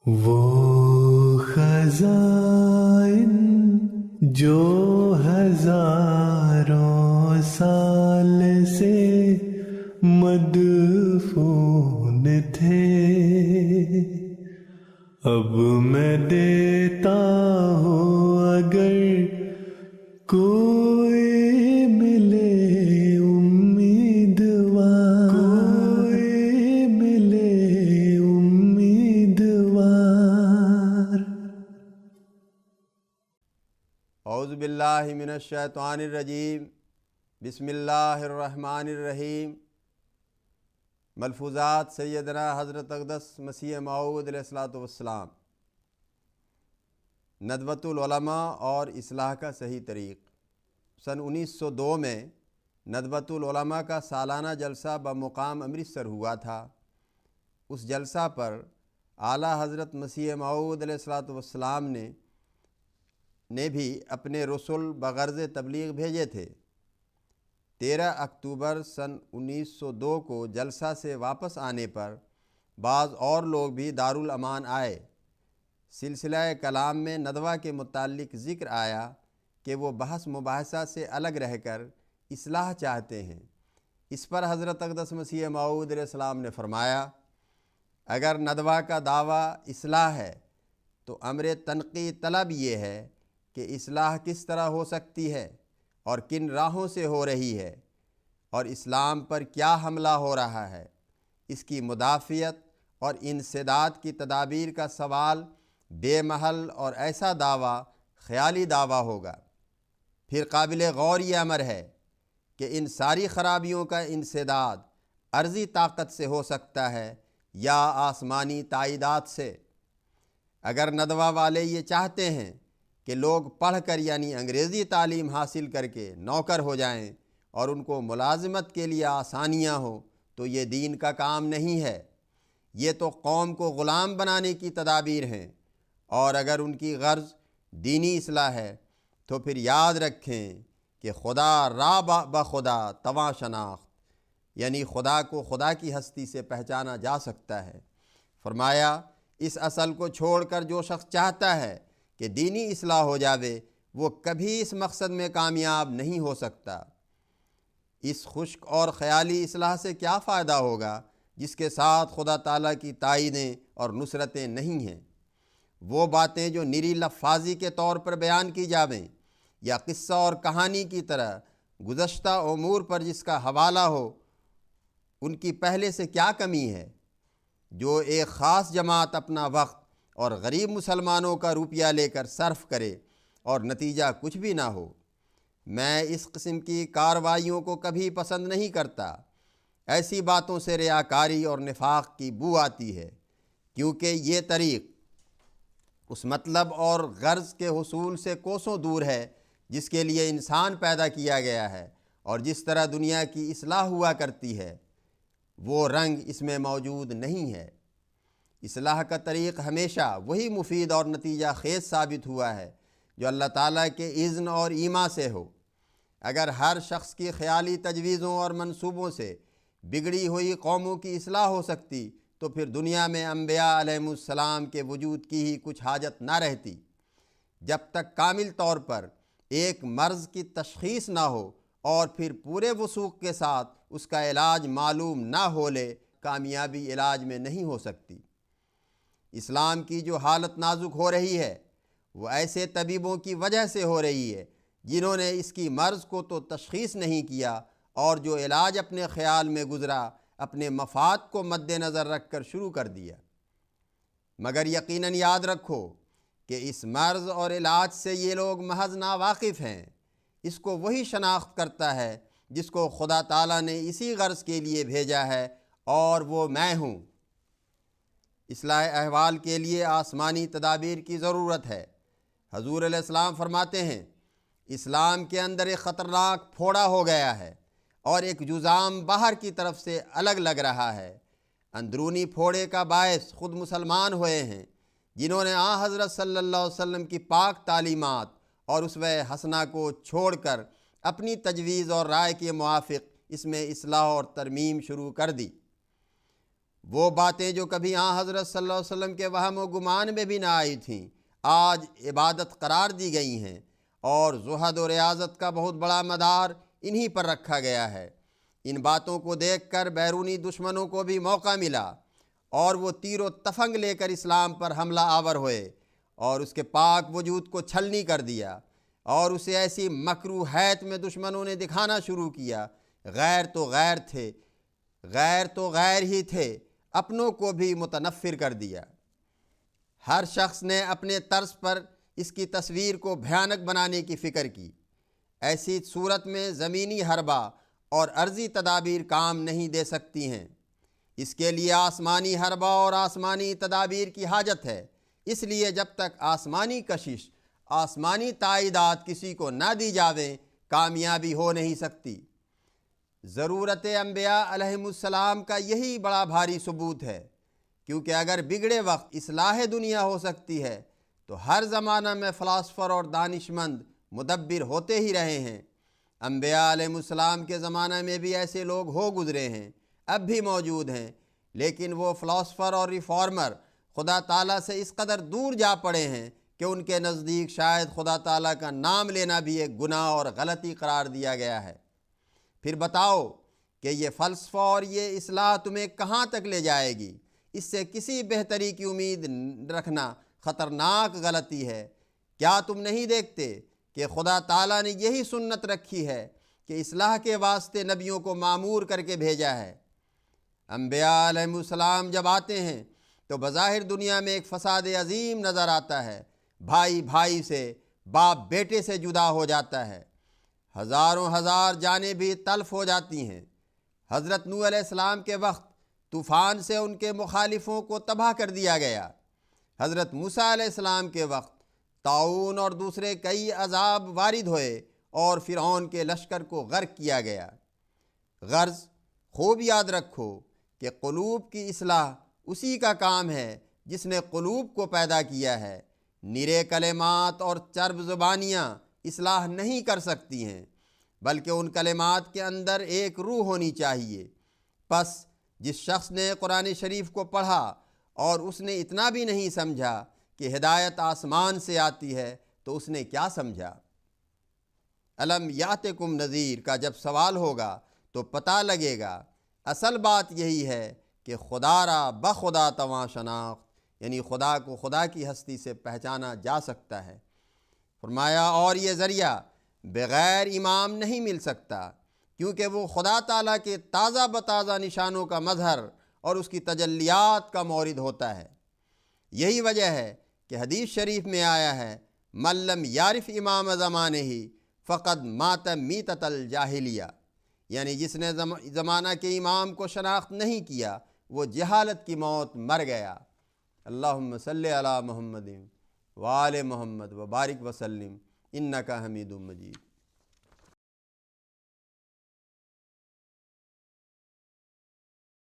وہ خزائن جو ہزاروں سال سے مدفون تھے، اب میں دیتا ہوں اگر کوئی ملے امیدوار، کوئی ملے امیدوار۔ اعوذ باللہ من الشیطان الرجیم، بسم اللہ الرحمن الرحیم۔ ملفوظات سیدنا حضرت اقدس مسیح موعود علیہ الصلوۃ والسلام۔ ندوۃ العلماء اور اصلاح کا صحیح طریق۔ سن 1902 میں ندوۃ العلماء کا سالانہ جلسہ بمقام امرتسر ہوا تھا۔ اس جلسہ پر اعلیٰ حضرت مسیح موعود علیہ الصلوۃ والسلام نے بھی اپنے رسل بغرض تبلیغ بھیجے تھے۔ 13 اکتوبر سن 1902 کو جلسہ سے واپس آنے پر بعض اور لوگ بھی دارالامان آئے۔ سلسلہ کلام میں ندوہ کے متعلق ذکر آیا کہ وہ بحث مباحثہ سے الگ رہ کر اصلاح چاہتے ہیں۔ اس پر حضرت اقدس مسیح موعود علیہ السلام نے فرمایا، اگر ندوہ کا دعویٰ اصلاح ہے تو امر تنقی طلب یہ ہے کہ اصلاح کس طرح ہو سکتی ہے اور کن راہوں سے ہو رہی ہے، اور اسلام پر کیا حملہ ہو رہا ہے۔ اس کی مدافعت اور انسداد کی تدابیر کا سوال بے محل اور ایسا دعویٰ خیالی دعویٰ ہوگا۔ پھر قابل غور یہ امر ہے کہ ان ساری خرابیوں کا انسداد عرضی طاقت سے ہو سکتا ہے یا آسمانی تائیدات سے۔ اگر ندوہ والے یہ چاہتے ہیں کہ لوگ پڑھ کر یعنی انگریزی تعلیم حاصل کر کے نوکر ہو جائیں اور ان کو ملازمت کے لیے آسانیاں ہوں، تو یہ دین کا کام نہیں ہے، یہ تو قوم کو غلام بنانے کی تدابیر ہیں۔ اور اگر ان کی غرض دینی اصلاح ہے تو پھر یاد رکھیں کہ خدا را بخدا تواں شناخت، یعنی خدا کو خدا کی ہستی سے پہچانا جا سکتا ہے۔ فرمایا، اس اصل کو چھوڑ کر جو شخص چاہتا ہے کہ دینی اصلاح ہو جاوے، وہ کبھی اس مقصد میں کامیاب نہیں ہو سکتا۔ اس خشک اور خیالی اصلاح سے کیا فائدہ ہوگا جس کے ساتھ خدا تعالیٰ کی تائیدیں اور نصرتیں نہیں ہیں؟ وہ باتیں جو نری لفاظی کے طور پر بیان کی جاویں یا قصہ اور کہانی کی طرح گزشتہ امور پر جس کا حوالہ ہو، ان کی پہلے سے کیا کمی ہے؟ جو ایک خاص جماعت اپنا وقت اور غریب مسلمانوں کا روپیہ لے کر صرف کرے اور نتیجہ کچھ بھی نہ ہو۔ میں اس قسم کی کارروائیوں کو کبھی پسند نہیں کرتا۔ ایسی باتوں سے ریاکاری اور نفاق کی بو آتی ہے، کیونکہ یہ طریق اس مطلب اور غرض کے حصول سے کوسوں دور ہے جس کے لیے انسان پیدا کیا گیا ہے، اور جس طرح دنیا کی اصلاح ہوا کرتی ہے وہ رنگ اس میں موجود نہیں ہے۔ اصلاح کا طریق ہمیشہ وہی مفید اور نتیجہ خیز ثابت ہوا ہے جو اللہ تعالیٰ کے اذن اور ایما سے ہو۔ اگر ہر شخص کی خیالی تجویزوں اور منصوبوں سے بگڑی ہوئی قوموں کی اصلاح ہو سکتی تو پھر دنیا میں انبیاء علیہم السلام کے وجود کی ہی کچھ حاجت نہ رہتی۔ جب تک کامل طور پر ایک مرض کی تشخیص نہ ہو اور پھر پورے وثوق کے ساتھ اس کا علاج معلوم نہ ہو لے، کامیابی علاج میں نہیں ہو سکتی۔ اسلام کی جو حالت نازک ہو رہی ہے وہ ایسے طبیبوں کی وجہ سے ہو رہی ہے جنہوں نے اس کی مرض کو تو تشخیص نہیں کیا، اور جو علاج اپنے خیال میں گزرا اپنے مفاد کو مد نظر رکھ کر شروع کر دیا۔ مگر یقیناً یاد رکھو کہ اس مرض اور علاج سے یہ لوگ محض ناواقف ہیں۔ اس کو وہی شناخت کرتا ہے جس کو خدا تعالیٰ نے اسی غرض کے لیے بھیجا ہے، اور وہ میں ہوں۔ اصلاح احوال کے لیے آسمانی تدابیر کی ضرورت ہے۔ حضور علیہ السلام فرماتے ہیں، اسلام کے اندر ایک خطرناک پھوڑا ہو گیا ہے اور ایک جزام باہر کی طرف سے الگ لگ رہا ہے۔ اندرونی پھوڑے کا باعث خود مسلمان ہوئے ہیں جنہوں نے حضرت صلی اللہ علیہ وسلم کی پاک تعلیمات اور اسوہ حسنہ کو چھوڑ کر اپنی تجویز اور رائے کے موافق اس میں اصلاح اور ترمیم شروع کر دی۔ وہ باتیں جو کبھی حضرت صلی اللہ علیہ وسلم کے وہم و گمان میں بھی نہ آئی تھیں آج عبادت قرار دی گئی ہیں، اور زہد و ریاضت کا بہت بڑا مدار انہی پر رکھا گیا ہے۔ ان باتوں کو دیکھ کر بیرونی دشمنوں کو بھی موقع ملا اور وہ تیر و تفنگ لے کر اسلام پر حملہ آور ہوئے اور اس کے پاک وجود کو چھلنی کر دیا، اور اسے ایسی مکروہیت میں دشمنوں نے دکھانا شروع کیا۔ غیر تو غیر تھے، غیر تو غیر ہی تھے، اپنوں کو بھی متنفر کر دیا۔ ہر شخص نے اپنے طرز پر اس کی تصویر کو بھیانک بنانے کی فکر کی۔ ایسی صورت میں زمینی حربہ اور ارضی تدابیر کام نہیں دے سکتی ہیں، اس کے لیے آسمانی حربہ اور آسمانی تدابیر کی حاجت ہے۔ اس لیے جب تک آسمانی کشش، آسمانی تائیدات کسی کو نہ دی جاویں، کامیابی ہو نہیں سکتی۔ ضرورت انبیاء علیہم السلام کا یہی بڑا بھاری ثبوت ہے، کیونکہ اگر بگڑے وقت اصلاح دنیا ہو سکتی ہے تو ہر زمانہ میں فلاسفر اور دانشمند مدبر ہوتے ہی رہے ہیں۔ انبیاء علیہم السلام کے زمانہ میں بھی ایسے لوگ ہو گزرے ہیں، اب بھی موجود ہیں، لیکن وہ فلاسفر اور ریفارمر خدا تعالیٰ سے اس قدر دور جا پڑے ہیں کہ ان کے نزدیک شاید خدا تعالیٰ کا نام لینا بھی ایک گناہ اور غلطی قرار دیا گیا ہے۔ پھر بتاؤ کہ یہ فلسفہ اور یہ اصلاح تمہیں کہاں تک لے جائے گی؟ اس سے کسی بہتری کی امید رکھنا خطرناک غلطی ہے۔ کیا تم نہیں دیکھتے کہ خدا تعالیٰ نے یہی سنت رکھی ہے کہ اصلاح کے واسطے نبیوں کو مامور کر کے بھیجا ہے؟ انبیاء علیہ السلام جب آتے ہیں تو بظاہر دنیا میں ایک فساد عظیم نظر آتا ہے، بھائی بھائی سے، باپ بیٹے سے جدا ہو جاتا ہے، ہزاروں ہزار جانیں بھی تلف ہو جاتی ہیں۔ حضرت نوح علیہ السلام کے وقت طوفان سے ان کے مخالفوں کو تباہ کر دیا گیا۔ حضرت موسیٰ علیہ السلام کے وقت طاعون اور دوسرے کئی عذاب وارد ہوئے اور فرعون کے لشکر کو غرق کیا گیا۔ غرض خوب یاد رکھو کہ قلوب کی اصلاح اسی کا کام ہے جس نے قلوب کو پیدا کیا ہے۔ نرے کلمات اور چرب زبانیاں اصلاح نہیں کر سکتی ہیں، بلکہ ان کلمات کے اندر ایک روح ہونی چاہیے۔ پس جس شخص نے قرآن شریف کو پڑھا اور اس نے اتنا بھی نہیں سمجھا کہ ہدایت آسمان سے آتی ہے تو اس نے کیا سمجھا؟ الم یاتکم نذیر کا جب سوال ہوگا تو پتہ لگے گا اصل بات یہی ہے کہ خدا را بخدا تواں شناخت، یعنی خدا کو خدا کی ہستی سے پہچانا جا سکتا ہے۔ فرمایا اور یہ ذریعہ بغیر امام نہیں مل سکتا، کیونکہ وہ خدا تعالیٰ کے تازہ بتازہ نشانوں کا مظہر اور اس کی تجلیات کا مورد ہوتا ہے۔ یہی وجہ ہے کہ حدیث شریف میں آیا ہے من لم یعرف امام زمانے ہی فقد مات میتۃ الجاہلیہ، یعنی جس نے زمانہ کے امام کو شناخت نہیں کیا وہ جہالت کی موت مر گیا۔ اللہم صلی علی محمد وآل محمد وبارک وسلم انک حمید مجید۔